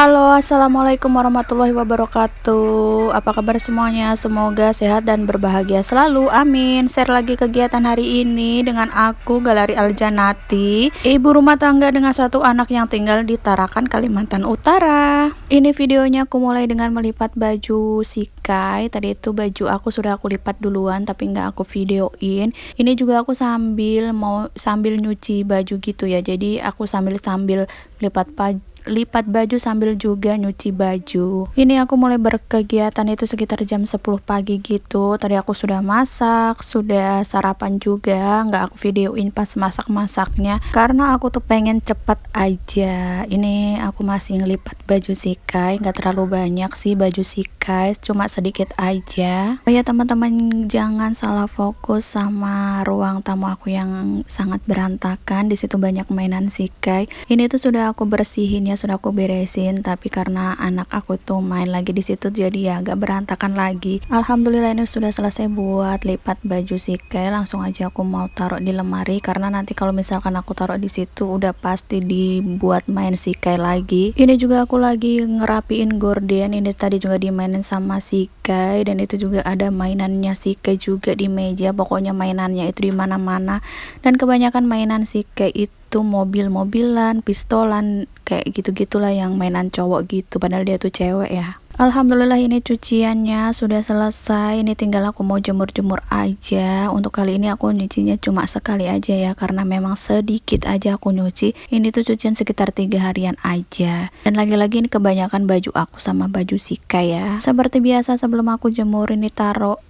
Halo, assalamualaikum warahmatullahi wabarakatuh. Apa kabar semuanya? Semoga sehat dan berbahagia selalu. Amin. Share lagi kegiatan hari ini dengan aku, Galeri Aljanati, ibu rumah tangga dengan satu anak yang tinggal di Tarakan, Kalimantan Utara. Ini videonya aku mulai dengan melipat baju sikai. Tadi itu baju aku sudah aku lipat duluan, tapi nggak aku videoin. Ini juga aku sambil nyuci baju gitu ya. Jadi aku sambil lipat baju sambil juga nyuci baju. Ini aku mulai berkegiatan itu sekitar jam 10 pagi gitu. Tadi aku sudah masak, sudah sarapan juga, nggak aku videoin pas masak-masaknya karena aku tuh pengen cepet aja. Ini aku masih ngelipat baju sikai, nggak terlalu banyak sih baju sikai, cuma sedikit aja. Oh ya teman-teman, jangan salah fokus sama ruang tamu aku yang sangat berantakan. Di situ banyak mainan sikai. Ini tuh sudah aku bersihin ya, sudah aku beresin, tapi karena anak aku tuh main lagi di situ jadi ya agak berantakan lagi. Alhamdulillah ini sudah selesai buat lipat baju sikai. Langsung aja aku mau taruh di lemari karena nanti kalau misalkan aku taruh di situ udah pasti dibuat main sikai lagi. Ini juga aku lagi ngerapiin gorden. Ini tadi juga dimainin sama sikai dan itu juga ada mainannya sikai juga di meja. Pokoknya mainannya itu di mana-mana dan kebanyakan mainan sikai itu mobil-mobilan, pistolan, kayak gitu-gitulah yang mainan cowok gitu, padahal dia tuh cewek ya. Alhamdulillah ini cuciannya sudah selesai. Ini tinggal aku mau jemur-jemur aja. Untuk kali ini aku nyucinya cuma sekali aja ya, karena memang sedikit aja aku nyuci. Ini tuh cucian sekitar 3 harian aja. Dan lagi-lagi ini kebanyakan baju aku sama baju Sika ya. Seperti biasa sebelum aku jemur ini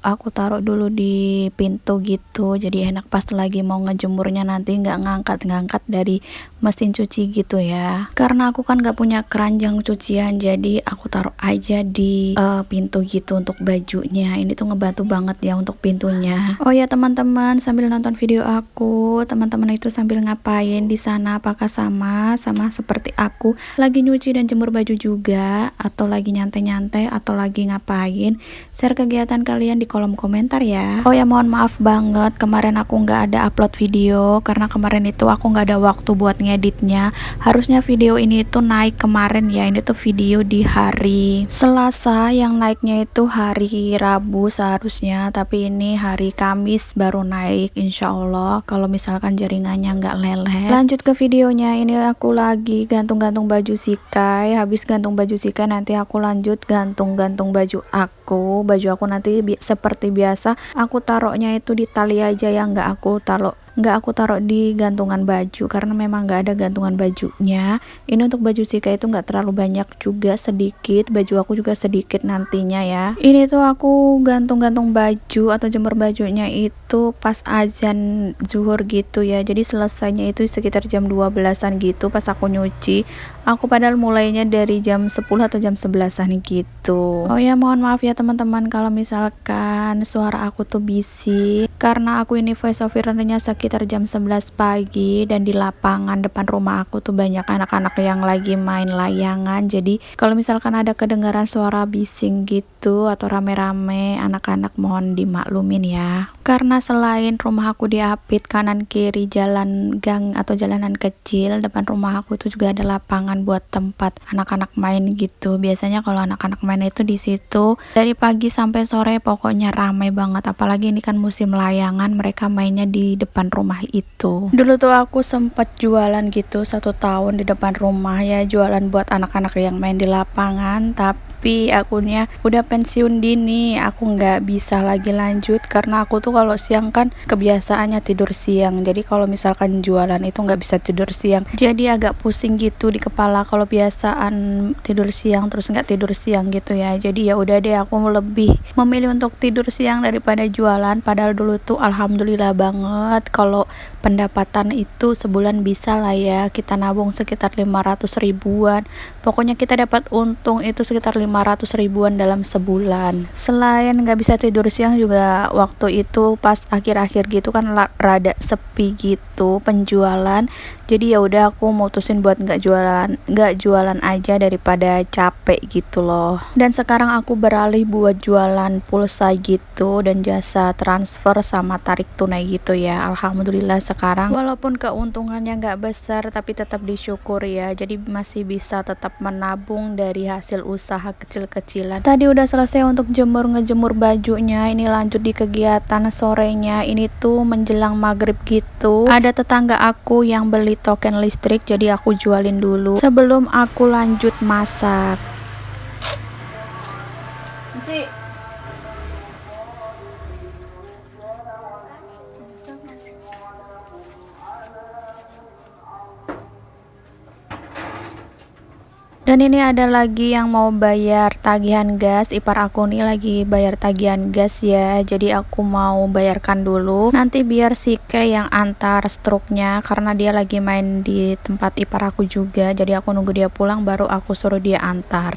aku taruh dulu di pintu gitu. Jadi enak pas lagi mau ngejemurnya nanti nggak ngangkat-ngangkat dari mesin cuci gitu ya. Karena aku kan nggak punya keranjang cucian, jadi aku taruh aja di pintu gitu untuk bajunya. Ini tuh ngebantu banget ya untuk pintunya. Oh ya teman-teman, sambil nonton video aku, teman-teman itu sambil ngapain di sana? Apakah sama seperti aku lagi nyuci dan jemur baju juga, atau lagi nyantai-nyantai, atau lagi ngapain? Share kegiatan kalian di kolom komentar ya. Oh ya, mohon maaf banget kemarin aku nggak ada upload video karena kemarin itu aku nggak ada waktu buat ngeditnya. Harusnya video ini tuh naik kemarin ya. Ini tuh video di hari Selasa, yang naiknya itu hari Rabu seharusnya, tapi ini hari Kamis baru naik insya Allah kalau misalkan jaringannya nggak leleh. Lanjut ke videonya. Ini aku lagi gantung-gantung baju sikai. Habis gantung baju sikai nanti aku lanjut gantung-gantung baju aku. Baju aku nanti seperti biasa aku taruhnya itu di tali aja ya, nggak aku taruh di gantungan baju karena memang nggak ada gantungan bajunya. Ini untuk baju Sika itu nggak terlalu banyak juga, sedikit. Baju aku juga sedikit nantinya ya. Ini tuh aku gantung-gantung baju atau jemur bajunya itu pas azan zuhur gitu ya. Jadi selesainya itu sekitar jam 12-an gitu pas aku nyuci. Aku padahal mulainya dari jam 10 atau jam 11-an gitu. Oh ya, mohon maaf ya teman-teman kalau misalkan suara aku tuh bising karena aku ini voice overnya sekitar jam 11 pagi dan di lapangan depan rumah aku tuh banyak anak-anak yang lagi main layangan. Jadi kalau misalkan ada kedengaran suara bising gitu atau rame-rame anak-anak, mohon dimaklumin ya. Karena selain rumah aku diapit kanan kiri jalan gang atau jalanan kecil, depan rumah aku tuh juga ada lapangan buat tempat anak-anak main gitu. Biasanya kalau anak-anak main itu di situ dari pagi sampai sore, pokoknya ramai banget. Apalagi ini kan musim layangan, mereka mainnya di depan rumah itu. Dulu tuh aku sempat jualan gitu 1 tahun di depan rumah ya, jualan buat anak-anak yang main di lapangan. Tapi akunya udah pensiun dini, aku nggak bisa lagi lanjut karena aku tuh kalau siang kan kebiasaannya tidur siang. Jadi kalau misalkan jualan itu nggak bisa tidur siang, jadi agak pusing gitu di kepala kalau biasaan tidur siang terus nggak tidur siang gitu ya. Jadi ya udah deh, aku lebih memilih untuk tidur siang daripada jualan. Padahal dulu tuh alhamdulillah banget kalau pendapatan itu sebulan bisa lah ya kita nabung sekitar 500 ribuan. Pokoknya kita dapat untung itu sekitar 500 ribuan dalam sebulan. Selain nggak bisa tidur siang juga waktu itu pas akhir-akhir gitu kan rada sepi gitu penjualan. Jadi ya udah aku mutusin buat nggak jualan aja daripada capek gitu loh. Dan sekarang aku beralih buat jualan pulsa gitu dan jasa transfer sama tarik tunai gitu ya. Alhamdulillah sekarang walaupun keuntungannya nggak besar tapi tetap disyukur ya. Jadi masih bisa tetap menabung dari hasil usaha kecil-kecilan. Tadi udah selesai untuk ngejemur bajunya. Ini lanjut di kegiatan sorenya. Ini tuh menjelang maghrib gitu. Ada tetangga aku yang beli token listrik, jadi aku jualin dulu sebelum aku lanjut masak. Dan ini ada lagi yang mau bayar tagihan gas. Ipar aku nih lagi bayar tagihan gas ya. Jadi aku mau bayarkan dulu. Nanti biar si Kay yang antar struknya karena dia lagi main di tempat ipar aku juga. Jadi aku nunggu dia pulang baru aku suruh dia antar.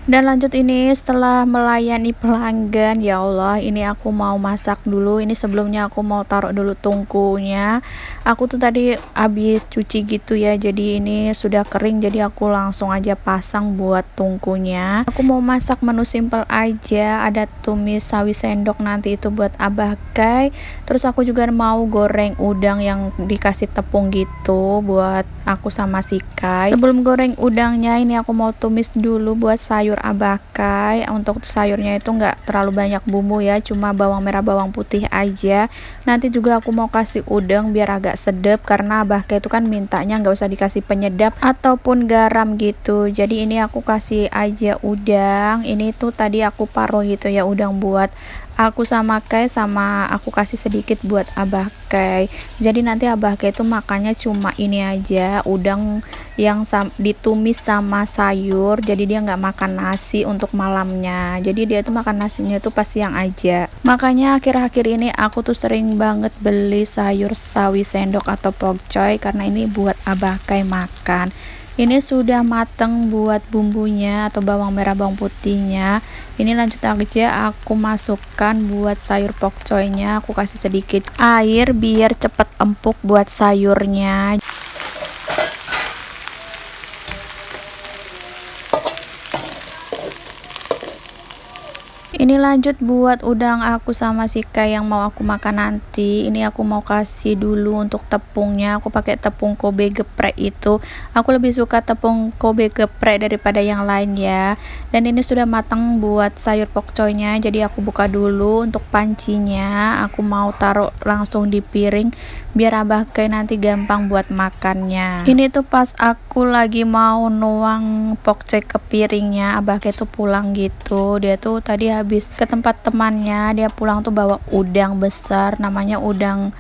Dan lanjut ini setelah melayani pelanggan, ya Allah, ini aku mau masak dulu. Ini sebelumnya aku mau taruh dulu tungkunya. Aku tuh tadi habis cuci gitu ya, jadi ini sudah kering, jadi aku langsung aja pasang buat tungkunya. Aku mau masak menu simple aja, ada tumis sawi sendok nanti itu buat Abah Kay. Terus aku juga mau goreng udang yang dikasih tepung gitu buat aku sama si Kay. Sebelum goreng udangnya ini aku mau tumis dulu buat sayur Abah Kay. Untuk sayurnya itu nggak terlalu banyak bumbu ya, cuma bawang merah bawang putih aja. Nanti juga aku mau kasih udang biar agak sedap karena Abah Kay itu kan mintanya nggak usah dikasih penyedap ataupun garam gitu. Jadi ini aku kasih aja udang. Ini tuh tadi aku paruh gitu ya udang buat aku sama Kay, sama aku kasih sedikit buat Abah Kay. Jadi nanti Abah Kay itu makannya cuma ini aja, udang yang ditumis sama sayur. Jadi dia nggak makan nasi untuk malamnya. Jadi dia tuh makan nasinya tuh pas siang aja. Makanya akhir-akhir ini aku tuh sering banget beli sayur sawi sendok atau pokcoy karena ini buat Abah Kay makan. Ini sudah mateng buat bumbunya atau bawang merah bawang putihnya. Ini lanjut aja aku masukkan buat sayur pokcoynya. Aku kasih sedikit air biar cepet empuk buat sayurnya. Ini lanjut buat udang aku sama si Kay yang mau aku makan nanti. Ini aku mau kasih dulu untuk tepungnya. Aku pakai tepung Kobe geprek itu. Aku lebih suka tepung Kobe geprek daripada yang lain ya. Dan ini sudah matang buat sayur pokcoynya. Jadi aku buka dulu untuk pancinya. Aku mau taruh langsung di piring biar Abah Kay nanti gampang buat makannya. Ini tuh pas aku lagi mau nuang pokcoy ke piringnya, Abah Kay tuh pulang gitu. Dia tuh tadi habis ke tempat temannya, dia pulang tuh bawa udang besar, namanya udang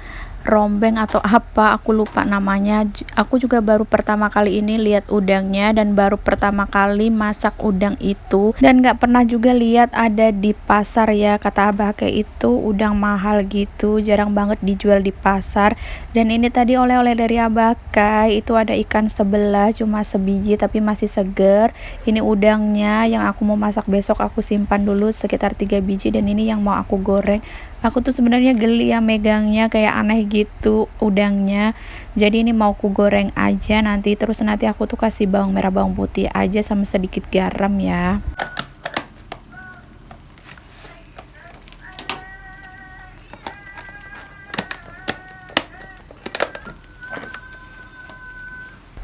rombeng atau apa aku lupa namanya. Aku juga baru pertama kali ini lihat udangnya dan baru pertama kali masak udang itu, dan nggak pernah juga lihat ada di pasar ya. Kata Abah Kay itu udang mahal gitu, jarang banget dijual di pasar. Dan ini tadi oleh-oleh dari Abah Kay itu ada ikan sebelah cuma sebiji tapi masih seger. Ini udangnya yang aku mau masak besok, aku simpan dulu sekitar 3 biji, dan ini yang mau aku goreng. Aku tuh sebenarnya geli ya megangnya, kayak aneh gitu udangnya. Jadi ini mau ku goreng aja nanti, terus nanti aku tuh kasih bawang merah bawang putih aja sama sedikit garam ya.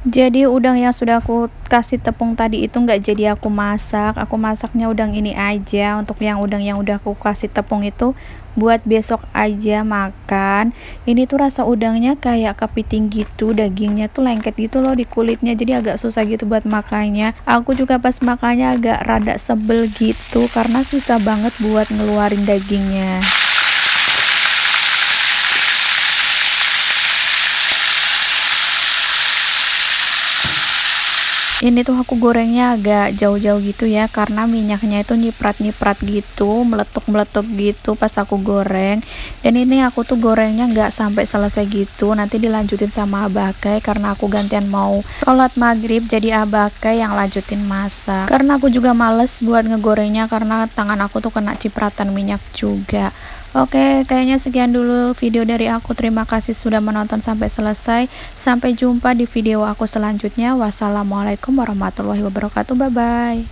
Jadi udang yang sudah aku kasih tepung tadi itu nggak jadi aku masak. Aku masaknya udang ini aja. Untuk yang udang yang udah aku kasih tepung itu buat besok aja makan. Ini tuh rasa udangnya kayak kepiting gitu, dagingnya tuh lengket gitu loh di kulitnya, jadi agak susah gitu buat makannya. Aku juga pas makannya agak rada sebel gitu karena susah banget buat ngeluarin dagingnya. Ini tuh aku gorengnya agak jauh-jauh gitu ya, karena minyaknya itu nyiprat-nyiprat gitu, meletup-meletup gitu pas aku goreng. Dan ini aku tuh gorengnya nggak sampai selesai gitu, nanti dilanjutin sama abakai karena aku gantian mau sholat maghrib, jadi abakai yang lanjutin masak. Karena aku juga males buat ngegorengnya karena tangan aku tuh kena cipratan minyak juga. Oke, kayaknya sekian dulu video dari aku. Terima kasih sudah menonton sampai selesai. Sampai jumpa di video aku selanjutnya. Wassalamualaikum warahmatullahi wabarakatuh. Bye bye.